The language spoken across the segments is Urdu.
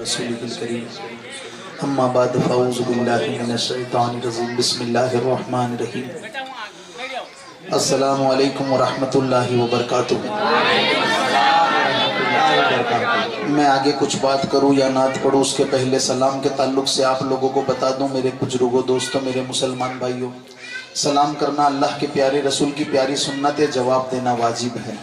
رسوله الكريم اما بعد فاعوذ باللہ من الشیطان الرجیم بسم اللہ الرحمن الرحیم السلام علیکم ورحمۃ اللہ وبرکاتہ۔ میں آگے کچھ بات کروں یا نعت پڑھوں اس کے پہلے سلام کے تعلق سے آپ لوگوں کو بتا دوں، میرے بزرگوں، دوستوں، میرے مسلمان بھائیوں، سلام کرنا اللہ کے پیارے رسول کی پیاری سنت ہے، جواب دینا واجب ہے۔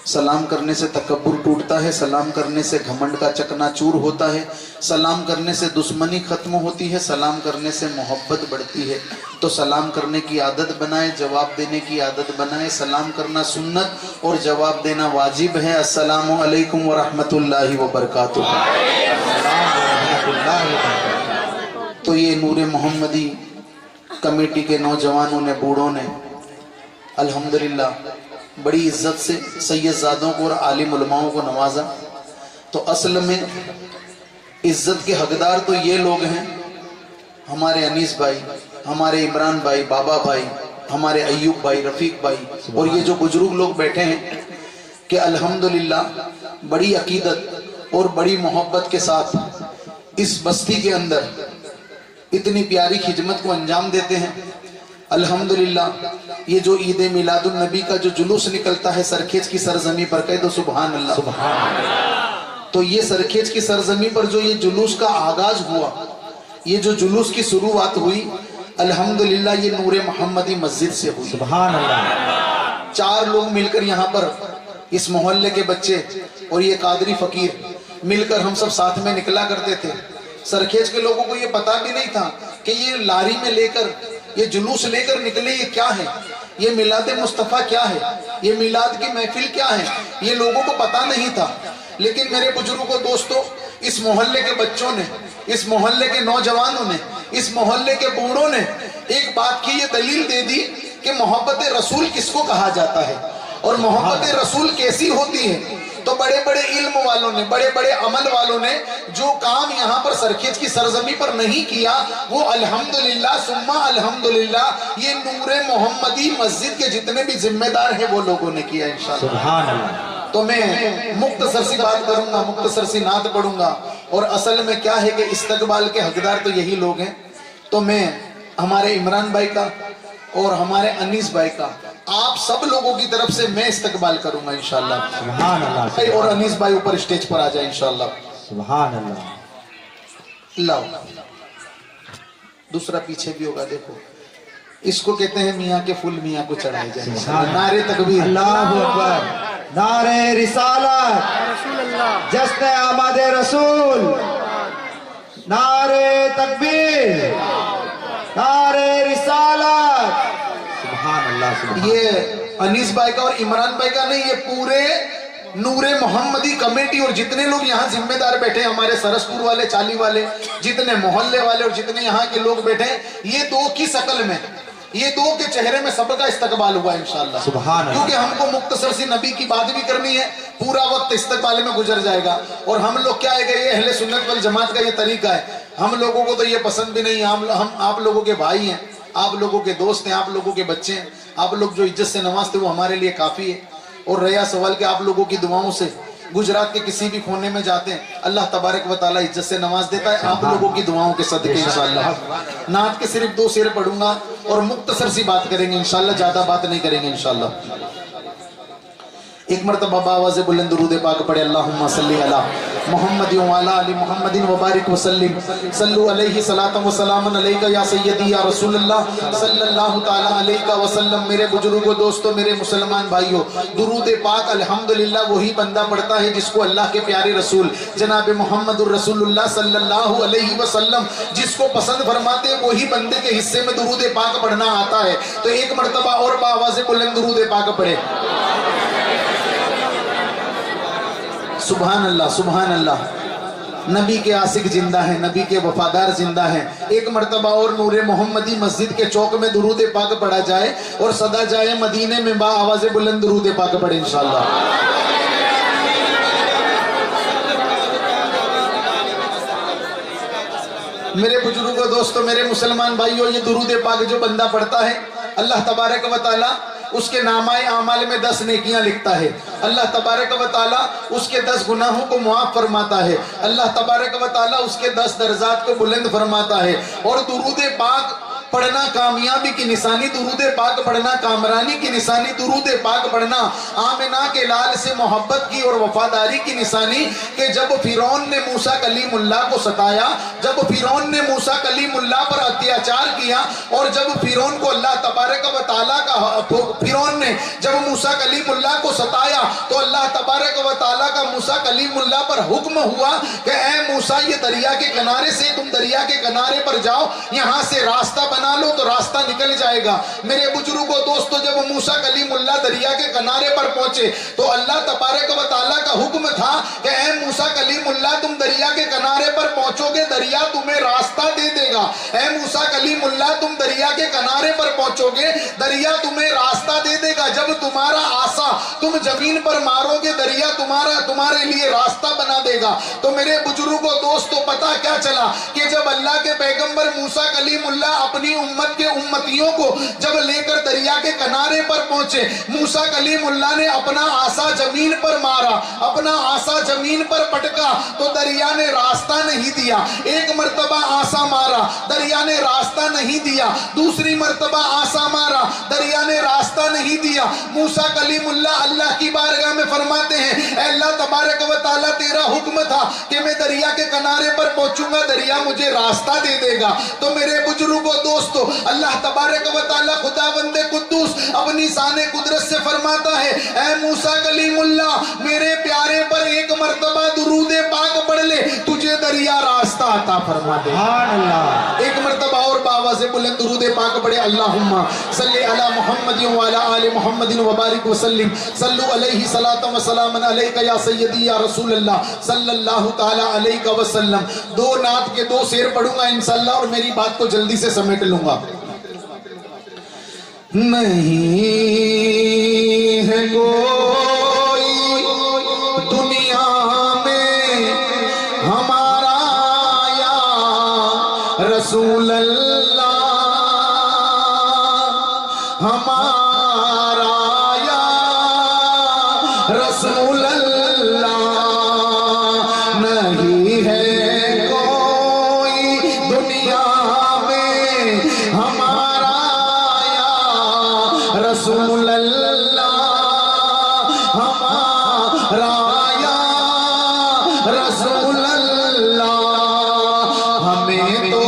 سلام کرنے سے تکبر ٹوٹتا ہے، سلام کرنے سے گھمنڈ کا چکنا چور ہوتا ہے، سلام کرنے سے دشمنی ختم ہوتی ہے، سلام کرنے سے محبت بڑھتی ہے۔ تو سلام کرنے کی عادت بنائے، جواب دینے کی عادت بنائے۔ سلام کرنا سنت اور جواب دینا واجب ہے۔ السلام علیکم ورحمۃ اللہ وبرکاتہ۔ تو یہ نور محمدی کمیٹی کے نوجوانوں نے، بوڑھوں نے الحمدللہ بڑی عزت سے سید زادوں کو اور عالم علماؤں کو نوازا۔ تو اصل میں عزت کے حقدار تو یہ لوگ ہیں، ہمارے انیس بھائی، ہمارے عمران بھائی، بابا بھائی، ہمارے ایوب بھائی، رفیق بھائی، اور یہ جو بزرگ لوگ بیٹھے ہیں کہ الحمدللہ بڑی عقیدت اور بڑی محبت کے ساتھ اس بستی کے اندر اتنی پیاری خدمت کو انجام دیتے ہیں۔ الحمدللہ یہ جو عید میلاد النبی کا جو جلوس نکلتا ہے سرکھیج کی سرزمین پر، کہہ دو سبحان اللہ۔ تو یہ سرکھیج کی سرزمین پر جو یہ جلوس کا آغاز ہوا، یہ جو جلوس کی شروعات ہوئی، الحمدللہ یہ نور محمدی مسجد سے ہوئی۔ سبحان اللہ۔ 4 لوگ مل کر یہاں پر، اس محلے کے بچے اور یہ قادری فقیر مل کر ہم سب ساتھ میں نکلا کرتے تھے۔ سرکھیج کے لوگوں کو یہ پتا بھی نہیں تھا کہ یہ لاری میں لے کر، یہ جلوس لے کر نکلے، یہ کیا ہے، یہ میلاد مصطفیٰ کیا ہے، یہ میلاد کی محفل کیا ہے، یہ لوگوں کو پتا نہیں تھا۔ لیکن میرے بزرگوں، دوستوں، اس محلے کے بچوں نے، اس محلے کے نوجوانوں نے، اس محلے کے بوڑھوں نے ایک بات کی یہ دلیل دے دی کہ محبت رسول کس کو کہا جاتا ہے اور محبت رسول کیسی ہوتی ہے۔ تو بڑے بڑے علم والوں نے، بڑے بڑے عمل والوں نے جو کام یہاں پر سرکھیج کی سرزمین پر نہیں کیا، وہ الحمدللہ ثم الحمدللہ یہ نور محمدی مسجد کے جتنے بھی ذمہ دار ہیں وہ لوگوں نے کیا انشاءاللہ۔ سبحان اللہ۔ تو میں مختصر سی بات کروں گا، مختصر سی نعت پڑھوں گا، اور اصل میں کیا ہے کہ استقبال کے حقدار تو یہی لوگ ہیں۔ تو میں ہمارے عمران بھائی کا اور ہمارے انیس بھائی کا آپ سب لوگوں کی طرف سے میں استقبال کروں گا انشاءاللہ۔ سبحان اللہ۔ اور انیس بھائی اوپر اسٹیج پر آ جائے انشاءاللہ۔ سبحان اللہ۔ لاؤ دوسرا پیچھے بھی ہوگا، دیکھو اس کو کہتے ہیں میاں کے پھول میاں کو چڑھائے جائیں۔ نعرے تکبیر، اللہ اکبر، نعرے رسالت، جشن آمد رسول، نعرے تکبیر، نعرے رسالت۔ سبحان اللہ۔ یہ انیس بھائی کا اور عمران بھائی کا نہیں، یہ پورے نور محمدی کمیٹی اور جتنے لوگ یہاں ذمہ دار بیٹھے ہیں، ہمارے سرسپور والے، چالی والے، جتنے محلے والے اور جتنے یہاں کے لوگ بیٹھے ہیں، یہ 2 کی شکل میں، یہ 2 کے چہرے میں سب کا استقبال ہوا انشاءاللہ۔ سبحان اللہ۔ کیونکہ ہم کو مختصر سی نبی کی بات بھی کرنی ہے، پورا وقت استقبال میں گزر جائے گا، اور ہم لوگ کیا ہے کہ یہ اہل سنت والجماعت کا یہ طریقہ ہے، ہم لوگوں کو تو یہ پسند بھی نہیں، ہم آپ لوگوں کے بھائی ہیں، آپ لوگوں کے دوست ہیں، آپ لوگوں کے بچے ہیں، آپ لوگ جو عزت سے نوازتے وہ ہمارے لیے کافی ہے۔ اور رہا سوال کہ آپ لوگوں کی دعاؤں سے گجرات کے کسی بھی کونے میں جاتے ہیں اللہ تبارک و تعالیٰ عزت سے نواز دیتا ہے، آپ لوگوں کی دعاؤں کے صدقے انشاءاللہ۔ نعت کے صرف 2 شعر پڑھوں گا اور مختصر سی بات کریں گے انشاءاللہ، زیادہ بات نہیں کریں گے انشاءاللہ۔ ایک مرتبہ باواز بلند درود پاک پڑھے، اللہم صلی علی محمد وعلی آل محمد وبارک وسلم، صلو علیہ صلاۃ و سلام علیکہ یا سیدی یا رسول اللہ صلی اللہ تعالی علیہ وسلم۔ میرے بزرگوں، دوستوں، میرے مسلمان بھائیوں، درود پاک الحمدللہ وہی بندہ پڑھتا ہے جس کو اللہ کے پیارے رسول جناب محمد الرسول اللہ صلی اللہ علیہ وسلم جس کو پسند فرماتے ہیں، وہی بندے کے حصے میں درود پاک پڑھنا آتا ہے۔ تو ایک مرتبہ اور باواز بلند درود پاک پڑھے۔ سبحان اللہ، سبحان اللہ۔ نبی کے عاشق زندہ ہیں، نبی کے وفادار زندہ ہیں۔ ایک مرتبہ اور نور محمدی مسجد کے چوک میں درود پاک پڑھا جائے اور صدا جائے مدینے میں با آواز بلند درود پاک پڑھے انشاءاللہ۔ میرے بزرگوں، دوستوں، میرے مسلمان بھائیوں، یہ درود پاک جو بندہ پڑھتا ہے اللہ تبارک و تعالیٰ اس کے نامۂ اعمال میں 10 نیکیاں لکھتا ہے. اللہ تبارک و تعالیٰ اس کے 10 گناہوں کو معاف فرماتا ہے. اللہ تبارک و تعالیٰ اس کے 10 درجات کو بلند فرماتا ہے. اور درود پاک پڑھنا کامیابی کی نشانی، درود پاک پڑھنا کامرانی کی نشانی، درود پاک پڑھنا آمنہ کے لال سے محبت کی اور وفاداری کی نشانی. کہ جب فرعون نے موسیٰ کلیم اللہ کو ستایا، جب فرعون نے موسیٰ کلیم اللہ پر اتیاچار کیا، اور جب فرعون کو اللہ تبارک و تعالیٰ کا فرعون نے جب موسیٰ کلیم اللہ کو ستایا تو اللہ تبارک و تعالیٰ کا موسیٰ کلیم اللہ پر حکم ہوا کہ اے موسیٰ یہ دریا کے کنارے سے تم دریا کے کنارے پر جاؤ، یہاں سے راستہ بنا لو تو راستہ نکل جائے گا. میرے بزرگوں دوستو، جب موسیٰ کلیم اللہ دریا کے کنارے پر پہنچے تو اللہ تبارک و تعالیٰ کا حکم تھا کہ اے موسیٰ کلیم اللہ تم دریا کے کنارے پر پہنچو گے، دریا تمہیں راستہ دے دے گا. اے موسیٰ کلیم اللہ تم دریا کے کنارے پر پہنچو گے، دریا تمہیں راستہ دے دے گا. جب تمہارا عصا تم زمین پر مارو گے، دریا تمہارے لیے راستہ بنا دے گا. تو میرے بزرگوں دوستو پتہ کیا چلا کہ جب اللہ کے پیغمبر موسیٰ کلیم اللہ اپنی امت کے امتیوں کو جب لے کر دریا کے کنارے پر پہنچے، موسیٰ کلیم اللہ نے اپنا عصا زمین پر مارا، اپنا عصا زمین پر پٹکا تو دریا نے راستہ نہیں دیا. ایک مرتبہ عصا مارا، دریا نے راستہ نہیں دیا. دوسری مرتبہ عصا مارا، دریا نے راستہ نہیں دیا. موسیٰ کلیم اللہ اللہ کی بارگاہ میں فرماتے ہیں اے اللہ تبارک و تعالیٰ تیرا حکم تھا کہ میں دریا کے کنارے پر پہنچوں گا، دریا مجھے راستہ دے دے گا. تو میرے بزرگوں دوستو اللہ تبارک و تعالیٰ خداوند قدوس اپنی شان قدرت سے فرماتا ہے اے موسیٰ کلیم اللہ میرے پیارے پر ایک مرتبہ درود پاک پڑھ لے، تجھے دریا راستہ عطا فرما دے. سبحان اللہ. ایک مرتبہ اور بآواز بلند درود پاک پڑھے. اللہم صلی علی محمد وعلی آل محمد وبارک وسلم. صلو علیہ صلاۃ و سلام علیک یا سیدی یا رسول اللہ صلی اللہ تعالی علیہ وسلم. 2 نعت کے 2 شعر پڑھوں گا انشاءاللہ اور میری بات کو جلدی سے سمیٹ لوں گا. نہیں ہے کوئی دنیا میں ہمارا یا رسول اللہ، ہمارا یا رسول اللہ. نہیں ہے کوئی دنیا میں ہمارا یا رسول اللہ، ہمارا یا رسول اللہ. ہمیں تو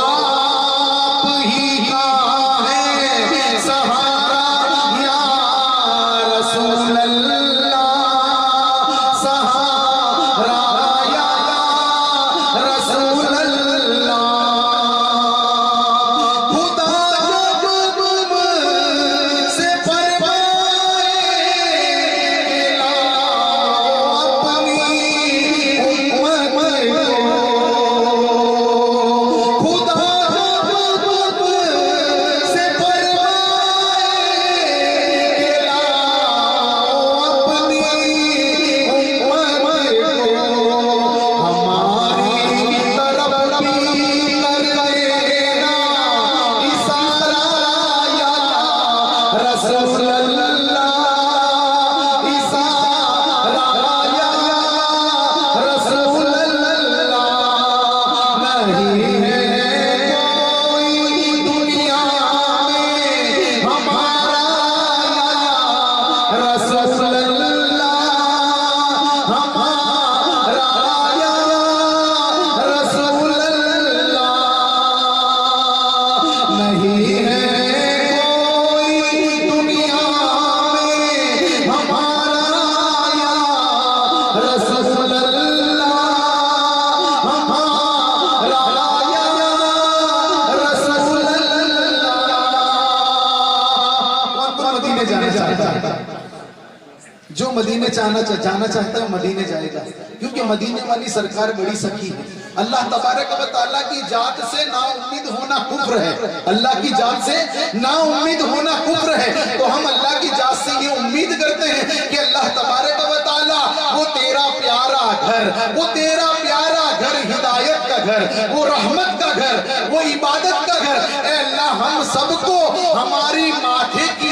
آپ ہی کا ہے سہارا یا رسول اللہ، سہارا یا رسول اللہ. خدا جب تم سے فرمائے کہ لاؤ اپنی امت کو، خدا جب تم سے فرمائے کہ لاؤ اپنی امت کو، ہماری طرف بھی کر دینا اشارہ یا رسول اللہ، اشارہ یا رسول اللہ. نہیں ہے کوئی دنیا میں ہمارا یا رسول اللہ، ہمارا یا رسول اللہ. نہیں ہے کوئی دنیا میں ہمارا یا رسول اللہ، ہمارا یا رسول اللہ. کون مدینے جانا چاہتا ہے؟ جو مدینے جانا چاہتا ہے مدینے جائے گا، کیونکہ مدینے والی سرکار بڑی سخی ہے. اللہ تبارک و تعالیٰ کی ذات سے نا امید ہونا کفر ہے، اللہ کی ذات سے نا امید ہونا کفر ہے. تو ہم اللہ کی ذات سے یہ امید کرتے ہیں کہ اللہ تبارک و تعالیٰ وہ تیرا پیارا گھر، وہ تیرا پیارا گھر، ہدایت کا گھر، وہ رحمت کا گھر، وہ عبادت کا گھر، اے اللہ ہم سب کو ہماری ماتھے کی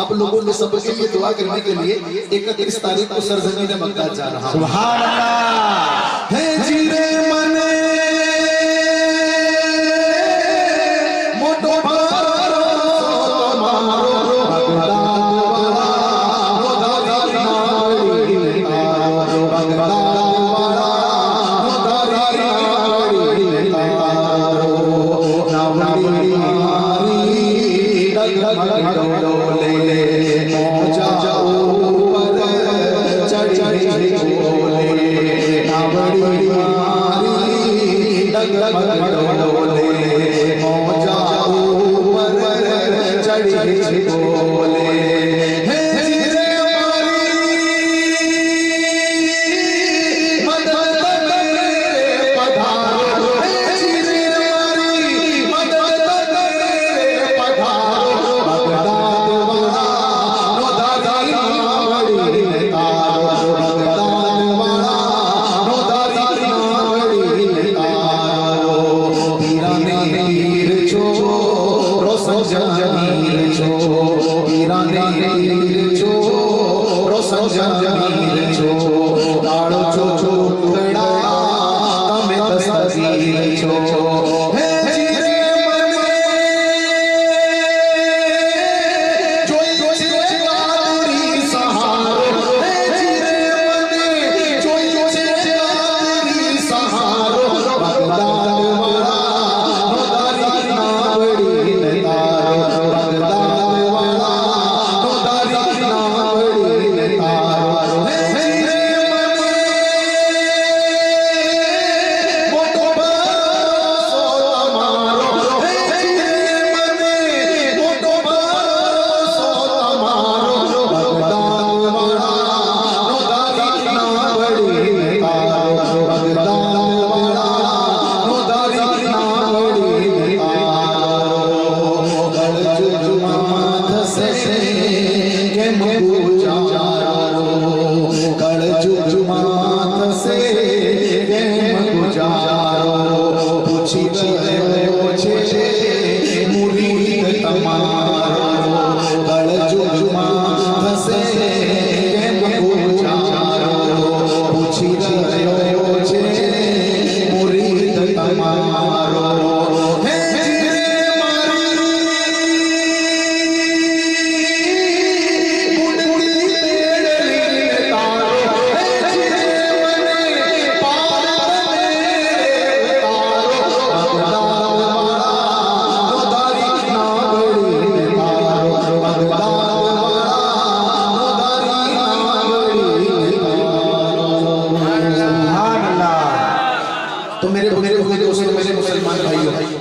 آپ لوگوں نے سب کے لیے دعا کرنے کے لیے 31 تاریخ کو سرزمین مکہ جا رہا ہوں. سبحان اللہ. ہے جیرے منے موٹو بارو تمہارو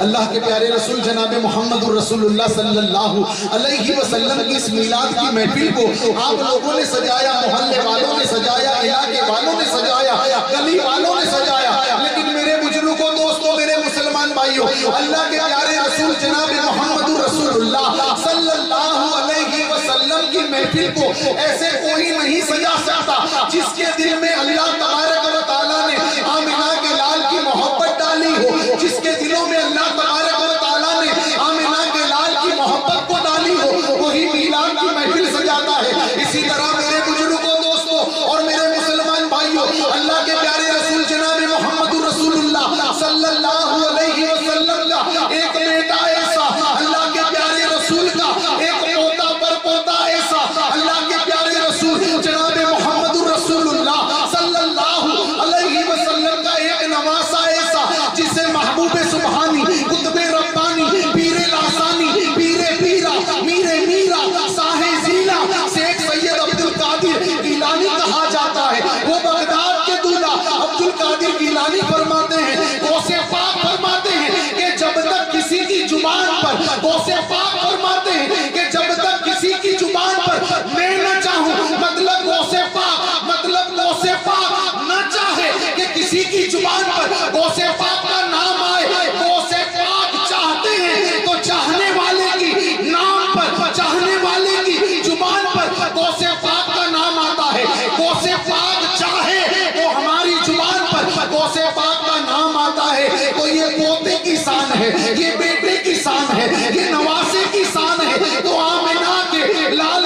اللہ کے پیارے رسول جناب محمد الرسول اللہ صلی اللہ علیہ وسلم کی اس میلاد کی محفل کو آپ لوگوں نے سجایا، محلے والوں نے سجایا، علاقے والوں نے سجایا، گلی والوں نے سجایا، لیکن میرے بزرگوں دوستوں، میرے مسلمان بھائیوں، اللہ کے پیارے رسول جناب محمد الرسول اللہ صلی اللہ علیہ وسلم کی محفل کو ایسے کوئی نہیں سجا سکتا جس کے دل میں اللہ تبارک و تعالیٰ نے آمنہ کے لال کی محبت ڈالی ہو، جس کے دلوں میں اللہ تبارک و تعالیٰ نے آمنہ کے لال کی محبت کو ڈالی ہو، وہی میلاد کی محفل سجاتا ہے۔ اسی طرح میرے بزرگوں دوستوں اور میرے مسلمان بھائیوں، اللہ کے پیارے رسول جناب محمد الرسول اللہ صلی اللہ علیہ وسلم کا ایک بیٹا ایسا، اللہ کے پیارے رسول کا ایک پوتا پر پوتا ایسا، اللہ کے پیارے رسول جناب محمد الرسول اللہ صلی اللہ علیہ وسلم کا ایک نواسا ایسا جسے محبوب سبحانی، قطب ربانی، پیر لاسانی، پیر پیرا، میر میرا، ساہ زیلا، شیخ سید عبد القادر گیلانی کہا جاتا ہے۔ وہ بغداد کے دولہ عبد القادر گیلانی فرماتے ہیں، غوث پاک فرماتے ہیں کہ جب تک کسی کی زبان پر، غوث پاک فرماتے ہیں کہ جب تک کسی کی زبان پر میں نہ چاہوں، مطلب غوث پاک نہ چاہے کہ کسی کی زبان پر غوث پاک کا نام آئے، غوث پاک چاہتے ہیں تو چاہنے والے کی نام پر، چاہنے والے کی زبان پر غوث پاک کا نام آتا ہے۔ غوث پاک چاہے تو ہماری زبان پر غوث پاک کا نام آتا ہے۔ تو یہ پوتے کی شان ہے، یہ بیٹے کی شان ہے، یہ نواسے کی شان ہے۔ تو آمنہ کے لال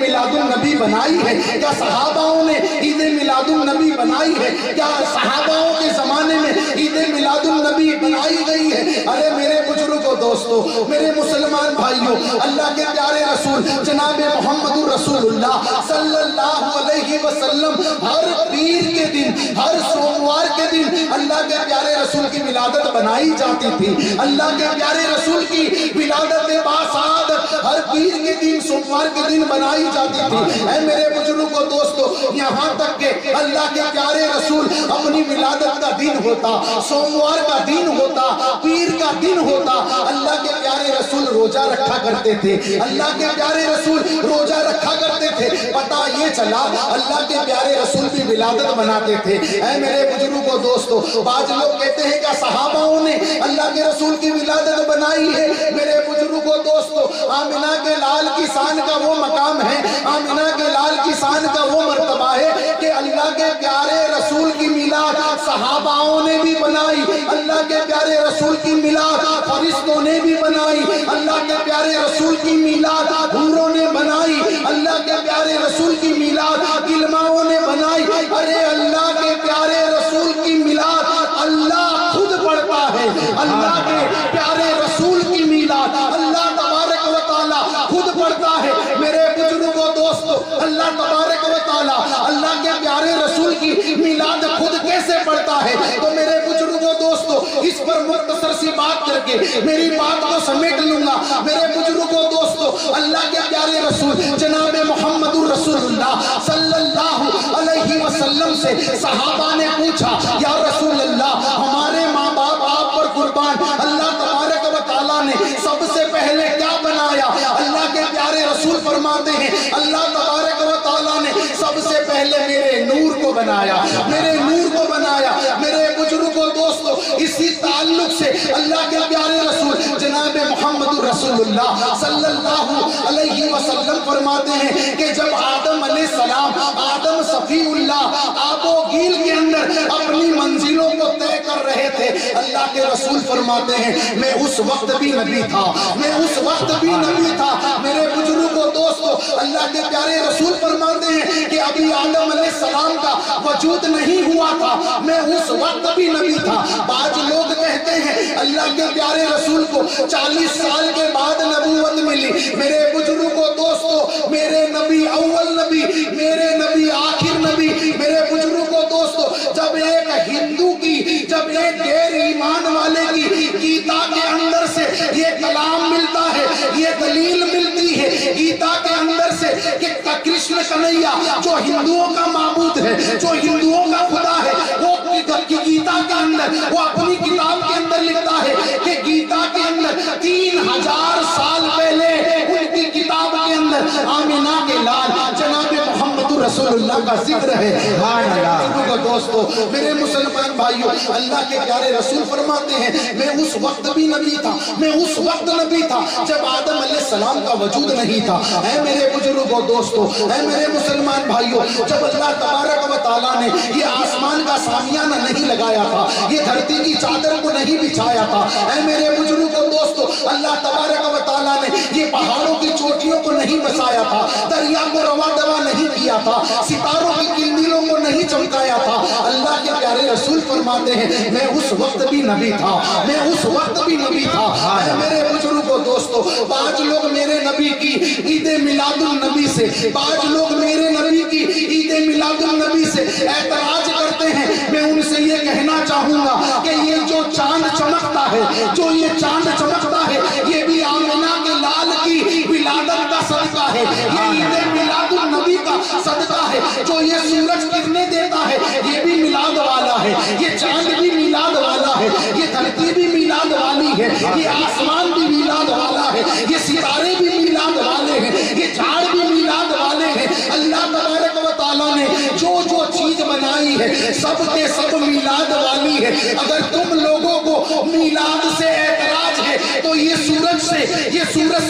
میلاد النبی بنائی ہے؟ کیا صحاباؤں نے عید میلاد النبی بنائی ہے؟ کیا صحاباؤں کے زمانے میں عید میلاد النبی بنائی گئی ہے؟ ارے میرے بزرگوں دوستو، میرے مسلمان بھائیوں، اللہ کے پیارے رسول جناب محمد رسول اللہ صلی اللہ علیہ وسلم ہر پیر کے دن، ہر سوموار کے دن اللہ کے پیارے رسول کی ولادت بنائی جاتی تھی۔ اللہ کے پیارے رسول کی ولادت باسعادت ہر پیر کے دن، سوموار کے دن بنائی جاتی تھی۔ اے میرے بزرگوں دوستو، یہاں تک کہ اللہ کے پیارے رسول اپنی ولادت کا دن ہوتا، سوموار کا دن ہوتا، پیر کا دن ہوتا، اللہ کے پیارے رسول روزہ رکھا کرتے تھے۔ اللہ کے پیارے رسول روزہ رکھا کرتے تھے۔ پتہ یہ چلا اللہ کے پیارے رسول بھی ولادت مناتے تھے۔ اے میرے بزرگوں دوستو، بعض لوگ کہتے ہیں کہ صحاباؤں نے اللہ کے رسول کی ولادت بنائی ہے۔ میرے بزرگوں دوستو، آمنہ کے لال کی شان کا وہ مقام ہے، آمنہ کے لال کی شان کا وہ مرتبہ ہے کہ اللہ کے پیارے رسول کی میلاد صحاباؤں نے بھی بنائی، اللہ کے پیارے رسول کی میلاد فرشتوں نے بھی بنائی، اللہ کے پیارے رسول کی میلاد حوروں نے بنائی، اللہ کے پیارے رسول کی میلاد علماؤں نے بنائی۔ ارے اللہ کے پیارے رسول کی میلاد اللہ خود پڑھتا ہے، اللہ کے پیارے رسول کی میلاد اللہ تبارک و تعالی خود پڑھتا ہے۔ میرے بزرگوں دوستو، اللہ تبارک و تعالی اللہ کے پیارے رسول کی میلاد خود کیسے پڑھتا ہے؟ تو میرے بزرگوں دوستو، اس پر مختصر سی بات کر کے میری بات کو سمیٹ لوں گا۔ میرے بزرگوں دوستو، اللہ کے پیارے رسول جناب محمد رسول اللہ صلی اللہ علیہ وسلم سے صحابہ نے پوچھا، یا رسول اللہ، ہمارے ماں باپ آپ پر قربان، اللہ تبارک و تعالیٰ نے سب سے پہلے کیا بنایا؟ اللہ کے پیارے رسول فرماتے ہیں، اللہ تبارک و تعالیٰ نے سب سے پہلے میرے نور کو بنایا، میرے نور کو بنایا۔ میرے بزرگوں دوستو، اسی تعلق سے اللہ کے پیارے رسول جناب محمد رسول اللہ صلی اللہ علیہ وسلم فرماتے ہیں کہ جب آدم علیہ السلام، آدم صفی اللہ آب و گیل کے اندر اپنی منزلوں کو طے کر رہے تھے، اللہ کے رسول فرماتے ہیں میں اس وقت بھی نبی تھا، میں اس وقت بھی نبی تھا۔ میرے بزرگوں دوستو، اللہ کے پیارے رسول فرماتے ہیں کہ ابھی آدم علیہ السلام کا وجود نہیں ہوا تھا، میں اس وقت بھی نبی تھا۔ بعض لوگ کہتے ہیں اللہ کے پیارے رسول کو 40 سال کے بعد نبوت ملی۔ میرے بزرگوں دوستو، میرے نبی اول نبی، میرے نبی آخر نبی۔ میرے بزرگوں دوستو، جب ایک ہندو کی، جب ایک غیر ایمان والے کی گیتا کے اندر سے یہ کلام ملتا ہے، یہ دلیل ملتی ہے گیتا کے اندر سے کہ کرشن کنہیا جو ہندوؤں کا معبود ہے، جو ہندوؤں کا خدا ہے، وہ گیتا کے اندر، وہ اپنی کتاب کے اندر لکھتا ہے کہ گیتا کے اندر 3000 سال پہلے ان کی کتاب کے اندر آمنہ کے لال جناب محمد رسول اللہ کا ذکر ہے۔ دوستو، میرے مسلمان بھائیوں، اللہ کے پیارے رسول فرماتے ہیں میں اس وقت بھی نبی تھا، میں اس وقت نبی تھا جب آدم علیہ السلام کا وجود نہیں تھا۔ اے میرے بزرگوں دوستو، اے میرے مسلمان بھائیوں، جب اللہ تبارک و تعالیٰ نے یہ آسمان کا سامیانہ نہیں لگایا تھا، یہ دھرتی کی چادر کو نہیں بچھایا تھا، اے میرے بزرگوں دوستو، اللہ تبارک و تعالیٰ نے یہ پہاڑوں کی چوٹیوں کو نہیں بسایا تھا، دریا کو روا دوا نہیں کیا تھا، ستاروں کی کندیلوں کو نہیں چمکایا تھا۔ اللہ کے پیارے رسول فرماتے ہیں میں اس وقت بھی نبی تھا، میں اس وقت بھی نبی تھا۔ اے میرے بزرگوں دوستو، بعض لوگ میرے نبی کی عید میلاد النبی سے، بعض لوگ میرے نبی کی عید میلاد النبی سے اعتراض کرتے ہیں۔ میں ان سے یہ کہنا چاہوں گا کہ یہ جو چاند چمکتا ہے، جو یہ چاند چمکتا ہے، یہ بھی آمنہ کے لال کی ولادت کا صدقہ ہے، یہ عید میلاد النبی کا صدقہ ہے۔ جو یہ سورج کرنے دیتا ہے، یہ بھی میلاد والا ہے، یہ چاند بھی میلاد والا ہے، یہ دھرتی بھی میلاد والی ہے، یہ آسمان بھی میلاد والا ہے، یہ ستارے بھی میلاد والے ہیں، یہ جھاڑ بھی میلاد والے ہیں۔ اللہ تبارک و تعالیٰ نے جو جو چیز بنائی ہے سب کے سب میلاد والی ہے۔ اگر تم لوگوں کو میلاد سے اعتراض ہے تو یہ سورج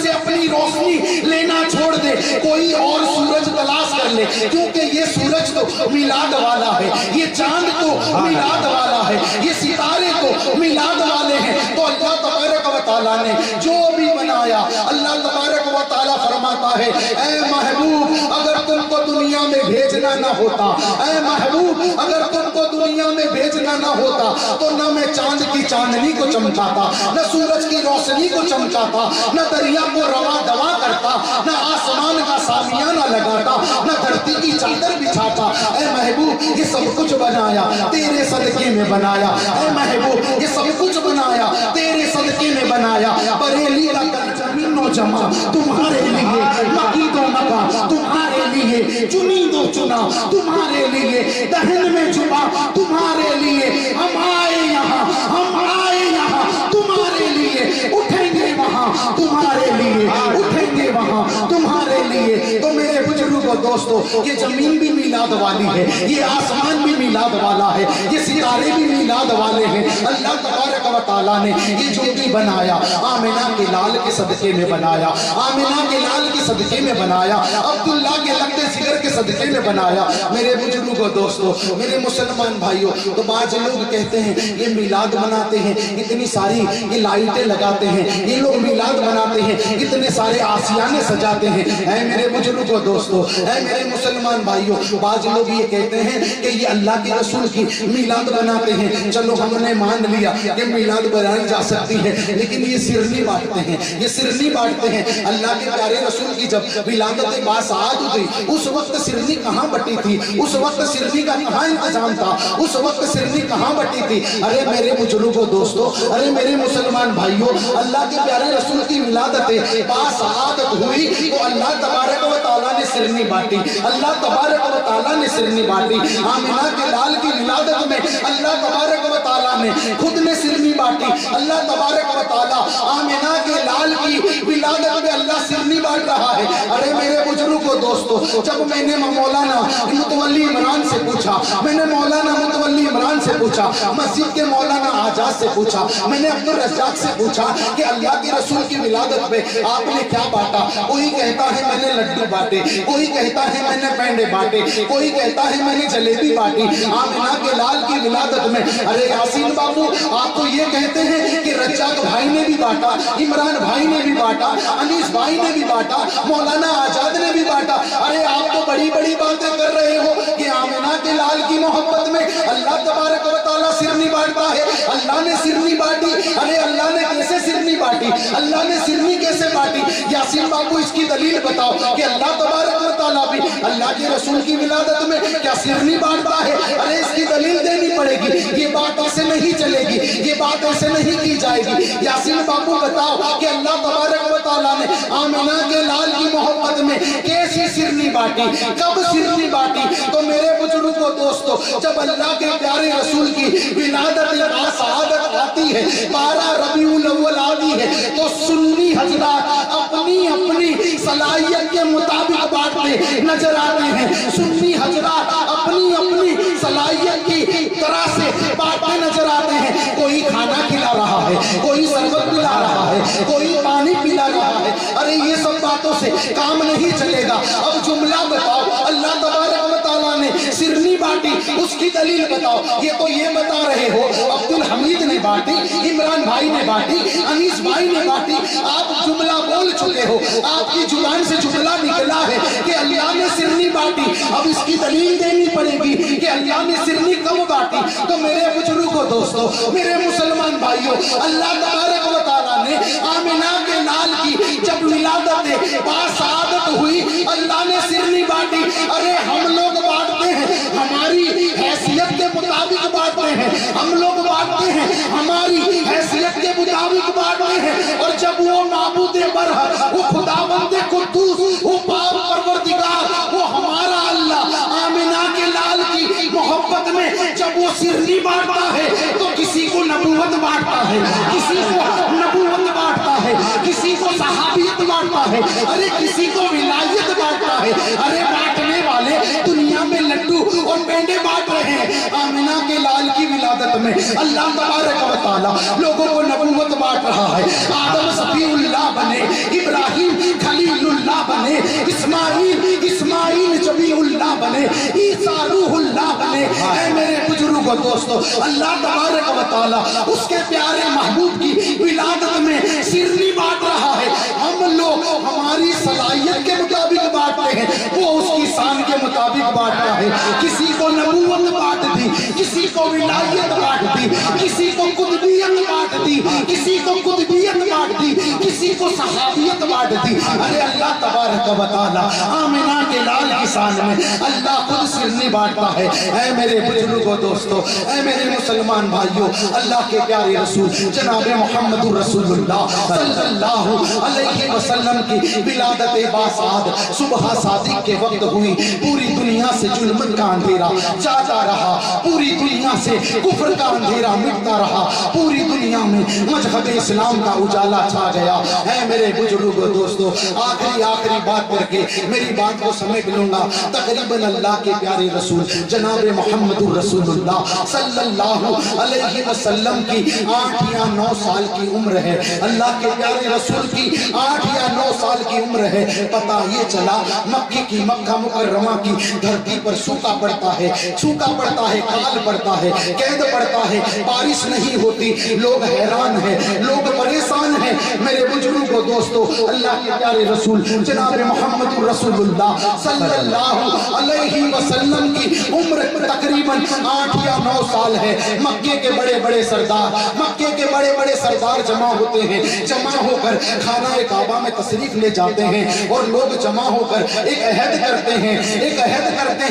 سے اپنی روشنی لینا چھوڑ دے، کوئی اور سورج تلاش کر لے، کیونکہ یہ سورج تو میلاد والا ہے، یہ چاند تو میلاد والا ہے، یہ ستارے تو میلاد والے ہیں۔ تو اللہ تبارک و تعالیٰ نے جو بھی بنایا، اللہ تبارک و تعالیٰ فرماتا ہے اے محبوب اگر تم کو دنیا میں بھیجنا نہ ہوتا، اے محبوب اگر تم کو دنیا میں بھیجنا نہ ہوتا تو نہ میں چاند کی چاندنی کو چمکاتا، نہ سورج کی روشنی کو چمکاتا، نہ دریا کو رواں دوا کرتا، نہ آسمان کا سامیانہ لگاتا، نہ دھرتی کی چادر بچھاتا۔ اے محبوب یہ سب کچھ بنایا تیرے صدقے میں بنایا، اے محبوب یہ سب کچھ بنایا تیرے صدقے میں بنایا۔ بریلی کا زمین و جمع تمہارے لیے، مقید و مکہ تمہارے لیے، چنید و چنا تمہارے لیے، دہن میں چھپا تمہارے لیے۔ ہم آئے یہاں، ہم آئے یہاں تمہارے لیے، اٹھیں گے وہاں تمہارے لیے، اٹھیں گے وہاں تمہارے لیے۔ تو میرے بزرگوں و دوستو یہ زمین بھی میلاد والی ہے، یہ آسمان بھی میلاد والا ہے، یہ ستارے بھی میلاد والے ہیں۔ اللہ تبارک و تعالیٰ نے یہ جو بھی بنایا آمنہ کے لال کے صدقے میں بنایا، آمنہ کے لال کے صدقے میں بنایا، عبداللہ کے لگتے سگر کے صدقے میں بنایا۔ میرے بزرگوں و دوستو، میرے مسلمان بھائیوں، تو بعض لوگ کہتے ہیں یہ میلاد مناتے ہیں، اتنی ساری یہ لائٹیں لگاتے ہیں، یہ لوگ میلاد مناتے ہیں، اتنے سارے آسیانے سجاتے ہیں۔ اے میرے بزرگوں و دوستو، اے میرے مسلمان بھائیوں، بعض لوگ یہ کہتے ہیں کہ یہ اللہ کے رسول کی میلاد بناتے ہیں۔ چلو ہم نے مان لیا کہ میلاد بنائی جا سکتی ہے، لیکن یہ سرنی بانٹتے ہیں، یہ سرنی بانٹتے ہیں۔ اللہ کے پیارے رسول کی جب ولادت باسعاد ہوئی اس وقت سرنی کہاں بٹی تھی؟ اس وقت سرنی کا کہاں انتظام تھا؟ اس وقت سرنی کہاں بٹی تھی؟ ارے میرے بزرگوں دوستو، ارے میرے مسلمان بھائیوں، اللہ کے پیارے رسول کی ولادت باسعادت ہوئی تو اللہ تبارک و تعالیٰ نے سرنی بانٹی، اللہ تبارک و تعالیٰ نے سرنی بانٹی۔ آمنہ کے لال کی ولادت میں اللہ تبارک و تعالیٰ نے خود نے سرنی بانٹی، اللہ تبارک و تعالیٰ آمنہ کے لال کی ولادت میں اللہ سرنی بانٹ رہا ہے۔ ارے میرے بزرگوں دوستو، جب میں نے مولانا متولی عمران سے پوچھا، میں نے مولانا متولی عمران سے پوچھا، مسجد کے مولانا آجاز سے پوچھا، میں نے عبدالرزاق سے پوچھا کہ اللہ کے رسول کی ولادت میں آپ نے کیا بانٹا؟ کوئی کہتا ہے میں نے لڈو بانٹے، کوئی کہتا ہے میں نے پینڈے بانٹے، کوئی کہتا ہے میں نے جلیبی بانٹی آمنہ کے لال کی ولادت میں۔ ارے یاسین بابو آپ تو یہ کہتے ہیں کہ رجاق بھائی نے بھی بانٹا، عمران بھائی نے بھی بانٹا، انیس بھائی نے بھی بانٹا، مولانا آزاد نے بھی بانٹا۔ ارے آپ تو بڑی بڑی باتیں کر رہے ہو کہ آمنہ کے لال کی محبت میں اللہ تبارک و تعالیٰ سرنی بانٹتا ہے، اللہ نے سرنی بانٹی۔ ارے اللہ نے کیسے سرنی بانٹی؟ اللہ نے سرنی کیسے بانٹی؟ یاسین بابو اس کی دلیل بتاؤ کہ اللہ تبارک و تعالیٰ بھی اللہ کے رسول کی ولادت میں کیا سرنی بانٹتا ہے؟ ارے اس کی دلیل دینی پڑے گی، یہ بات ایسے نہیں چلے گی، یہ بات ایسے نہیں کی جائے گی۔ یاسین بابو بتاؤ کہ اللہ تبارک و تعالیٰ نے آمنہ کے لال کی محبت میں کیسی سرنی بانٹی، کب سرنی بانٹی؟ تو میرے بزرگوں دوستو، جب اللہ کے پیارے رسول کی ولادت باسعادت آتی ہے، 12 ربیع الاول آتی ہے، تو سنی حضرات اپنی اپنی صلاحیت کے مطابق بانٹتے نظر آتے ہیں۔ سنی حضرات اپنی اپنی صلاحیت کی طرح سے بانٹتے نظر آتے ہیں۔ کوئی کھانا کھلا رہا ہے، کوئی شربت پلا رہا ہے، کوئی پانی پلا رہا ہے۔ ارے یہ سب باتوں سے کام نہیں چلے گا۔ اب جملہ بتاؤ اللہ تبارک و تعالیٰ نے سرنی بانٹی، اس کی دلیل بتاؤ۔ یہ تو یہ بتا رہے ہو عبدالحمید نے بانٹی، عمران بھائی نے بانٹی، انیس بھائی نے بانٹی۔ آپ جملہ بول چکے ہو، آپ کی زبان سے جملہ نکلا ہے کہ اللہ نے سرنی بانٹی۔ اب اس کی دلیل دینی پڑے گی کہ اللہ نے سرنی کب بانٹی۔ تو میرے بزرگوں دوستو، میرے مسلمان بھائیوں، اللہ تبارک و تعالیٰ نے آمنہ کے لال کی جب ولادت باسعادت ہوئی اللہ نے سرنی بانٹی۔ ارے ہم لوگ بانٹتے ہیں ہماری حیثیت کے مطابق بانٹتے ہیں، ہم لوگ بانٹتے ہیں ہماری حیثیت کے مطابق بانٹتے ہیں۔ اور جب وہ معبود برحق، وہ خداوند قدوس، وہ پاک پروردگار، وہ ہمارا اللہ آمنہ کے لال کی محبت میں جب وہ سرنی بانٹتا ہے تو کسی کو نبوت بانٹتا ہے، کسی کو نبوت بانٹتا ہے، کسی کو صحابیت بانٹتا ہے، ارے کسی کو ولایت بانٹتا ہے۔ ارے بانٹنے والے دنیا میں لڈو اور پینڈے بانٹ رہے ہیں، آمنہ کے لال کی ولادت میں اللہ تبارک و تعالیٰ لوگوں کو نبوت بانٹ رہا ہے۔ آدم صفی اللہ بنے، ابراہیم خلیل اللہ بنے، اسماعیل جبی اللہ بنے، عیسیٰ روح اللہ بنے۔ اے میرے بزرگوں دوستو، اللہ تبارک و تعالیٰ اس کے پیارے محبوب کی ولادت میں سرنی بانٹ رہا ہے۔ ہم لوگ ہماری صلاحیت کے مطابق بانٹتے ہیں وہ اس کی شان کے مطابق بانٹتا ہے. کسی کو نبوت بانٹ دی, کسی کو ولایت بانٹ دی, کسی کو قطبیت بانٹ دی, کسی کو قطبیت بانٹ دی, کسی کو صحابیت بانٹ دی. ارے اللہ تبارک و تعالی آمنہ کے لال کی شان میں اللہ خود سرنی بانٹتا ہے. اے میرے بزرگوں دوستو, اے میرے مسلمان بھائیوں, اللہ کے پیارے رسول جناب محمد رسول اللہ صلی اللہ علیہ وسلم کی ولادت باسعاد صبح صادق کے وقت ہوئی. پوری دنیا سے ظلمت کا اندھیرا جاتا رہا, پوری دنیا سے کفر کا اندھیرا مٹتا رہا, پوری دنیا میں مذہب اسلام کا اجالا چھا گیا. اے میرے بزرگوں دوستو, آخری بات کر کے میری بات کو سمیٹ لوں گا. تقریباً اللہ کے پیارے رسول جناب محمد رسول اللہ صلی اللہ علیہ وسلم کی 8 یا 9 سال کی عمر ہے. اللہ کے پیارے رسول کی 8 یا 9 سال کی عمر ہے. پتہ یہ چلا مکہ مکرمہ کی دھرتی پر سوکھا پڑتا ہے, سوکھا پڑتا ہے, کال پڑتا ہے, قید پڑتا ہے, بارش نہیں ہوتی. لوگ حیران ہیں, لوگ پریشان ہیں. میرے بزرگوں دوستو, اللہ کے پیارے رسول جناب محمد رسول اللہ صلی اللہ علیہ وسلم کی عمر تقریباً 8 یا 9 سال ہے. مکے کے بڑے بڑے سردار جمع ہوتے ہیں. جمع ہو کر خانہ کعبہ میں تشریف لے جاتے ہیں اور لوگ جمع ہو کر ایک عہد کرتے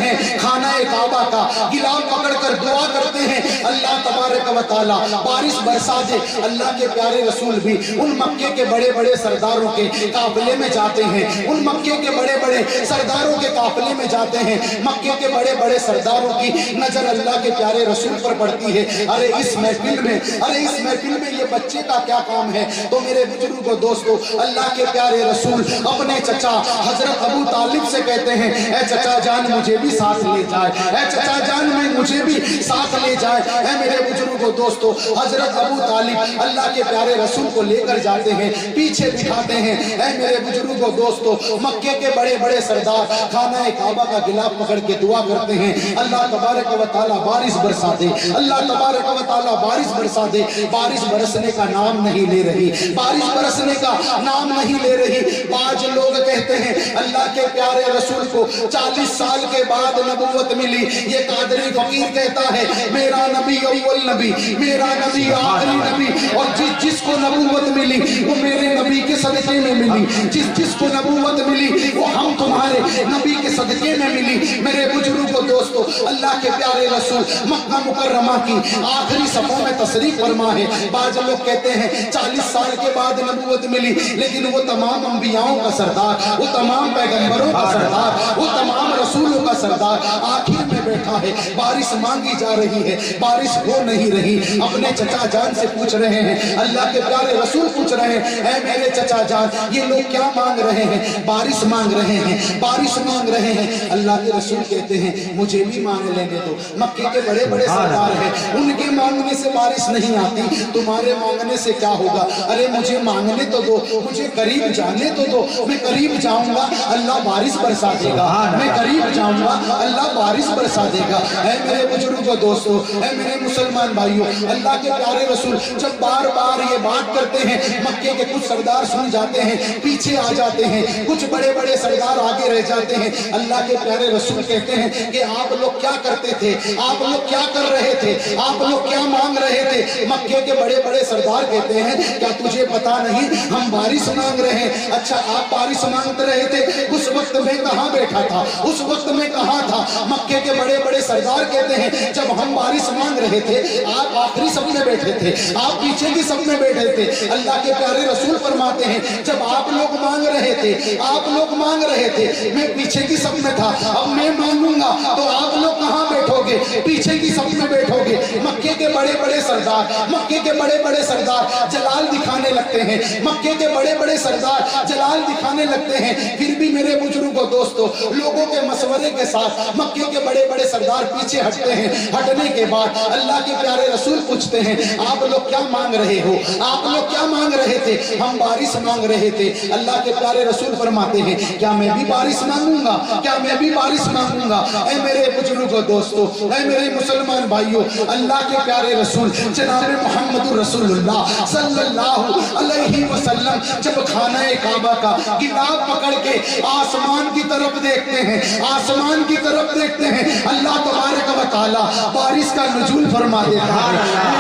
ہیں خانہ کعبہ کا گلاف پکڑ کر دعا کرتے ہیں اللہ تبارک و تعالی بارش برسا دے. اللہ کے پیارے رسول بھی ان مکے کے بڑے بڑے سرداروں کے قافلے میں جاتے ہیں, ان مکے کے بڑے بڑے سرداروں کے قافلے میں جاتے ہیں. مکے کے بڑے بڑے سرداروں کی نظر اللہ کے پیارے رسول پر پڑتی ہے. ارے اس محفل میں یہ بچے کا کیا کام ہے؟ تو میرے بزرگوں دوستو, اللہ کے پیارے رسول اپنے چچا حضرت ابو طالب سے کہتے ہیں اے چچا جان مجھے بھی ساتھ لے جائے, اے چچا جان مجھے بھی ساتھ لے جائے. اے میرے بزرگوں دوستو, حضرت ابو طالب اللہ کے پیارے رسول کو لے کر جاتے ہیں, پیچھے بٹھاتے ہیں. اے میرے بزرگوں دوستو, مکے کے بڑے بڑے سردار خانہ کعبہ کا گلاف پکڑ کے دعا کرتے ہیں اللہ تبارک و تعالی بارش برسا دے, اللہ تبارک و تعالی بارش برسا دے. بارش برسنے کا نام نہیں لے رہی, بارش برسنے کا نام نہیں لے رہی. بعض لوگ کہتے ہیں اللہ کے پیارے رسول کو 40 سال کے بعد نبوت ملی. یہ قادری فقیر کہتا ہے میرا نبی اول نبی, میرا نبی آخری نبی, اور جس کو نبوت ملی وہ میرے نبی کے صدقے میں ملی, جس کو نبوت ملی وہ ہم تمہارے نبی کے صدقے میں ملی. میرے بزرگوں دوستو, اللہ کے پیارے رسول مکہ مکرمہ کی آخری صفوں میں تشریف فرما ہے. بعض لوگ کہتے ہیں 40 سال کے بعد نبوت ملی, لیکن وہ تمام انبیاءوں کا سردار, وہ تمام پیغمبروں کا سردار, وہ تمام رسولوں کا سردار آخر میں بیٹھا ہے. بارش مانگی جا رہی ہے, بارش ہو نہیں رہی. اپنے چچا جان سے پوچھ رہے ہیں, اللہ کے پیارے رسول پوچھ رہے ہیں اے میرے چچا جان یہ لوگ کیا مانگ رہے ہیں؟ بارش مانگ رہے ہیں, بارش مانگ رہے ہیں. اللہ کے رسول کہتے ہیں مجھے بھی مانگ لینے دو. مکے کے بڑے بڑے سردار ہیں, ان کے مانگنے سے بارش نہیں آتی, تمہارے مانگنے سے کیا ہوگا؟ ارے مجھے مانگنے تو دو, مجھے قریب جانے تو دو, میں قریب جاؤں گا اللہ بارش برسا دے گا, میں قریب جاؤں گا اللہ بارش برسا دے گا. اے میرے بزرگوں دوستو, اے میرے مسلمان بھائیوں, اللہ کے پیارے رسول جب بار بار یہ بات کرتے ہیں مکے کے کچھ سردار سن جاتے ہیں, پیچھے آ جاتے ہیں, کچھ بڑے بڑے سردار آگے رہ جاتے ہیں. اللہ کے پیارے رسول کہتے ہیں کہ آپ لوگ کیا کرتے تھے, آپ لوگ کیا کر رہے تھے, آپ لوگ کیا مانگ رہے تھے؟ مکے کے بڑے بڑے سردار کہتے ہیں کیا تجھے پتا نہیں ہم بارش مانگ رہے ہیں؟ اچھا آپ بارش مانگتے رہے تھے, اس وقت میں کہاں بیٹھا تھا, اس وقت میں کہاں تھا؟ مکے کے بڑے بڑے سردار کہتے ہیں جب ہم بارش مانگ رہے تھے آپ آخری صف میں بیٹھے تھے, آپ پیچھے کی صف میں بیٹھے تھے. اللہ کے پیارے رسول فرماتے ہیں جب آپ لوگ مانگ رہے تھے, آپ لوگ مانگ رہے تھے, میں پیچھے کی صف میں تھا, اب میں مانگوں گا تو آپ لوگ کہاں بیٹھو گے؟ پیچھے کی صف میں بیٹھو گے. مکے کے بڑے بڑے سردار, مکے کے بڑے بڑے سردار جلال دکھانے لگتے ہیں, مکے کے بڑے بڑے سردار جلال دکھانے لگتے ہیں. پھر بھی میرے بزرگوں دوستو, لوگوں کے مشورے کے ساتھ مکے کے بڑے بڑے سردار پیچھے ہٹتے ہیں. ہٹنے کے بعد اللہ کے پیارے رسول پوچھتے ہیں آپ لوگ کیا مانگ رہے ہو, آپ لوگ کیا مانگ رہے تھے؟ ہم بارش مانگ رہے تھے. اللہ کے پیارے رسول فرماتے ہیں کیا میں بھی بارش مانگوں گا, کیا میں بھی بارش مانگوں گا؟ اے میرے بزرگوں دوستو, اے میرے مسلمان بھائیوں, اللہ کے پیارے رسول جناب محمد رسول اللہ صلی اللہ علیہ وسلم جب خانہ کعبہ کا گلاب پکڑ کے آسمان کی طرف دیکھتے ہیں، آسمان کی طرف دیکھتے ہیں، اللہ تبارک و تعالیٰ بارش کا نزول فرما دیتا ہے۔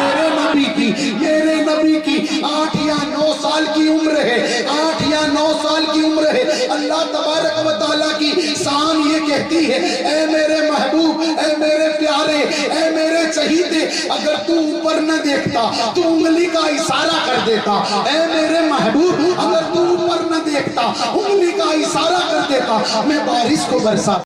میرے نبی کی 8 یا 9 سال کی عمر ہے، 8 یا 9 سال کی عمر ہے۔ اللہ تبارک و تعالیٰ کی شان یہ کہتی ہے، اے میرے محبوب، اے میرے پیارے، اے میرے چہیتے، اگر تو اوپر نہ دیکھتا تو انگلی کا اشارہ کر دیتا، اے میرے محبوب اگر تو اوپر نہ دیکھتا انگلی کا اشارہ کر دیتا، میں بارش کو برسا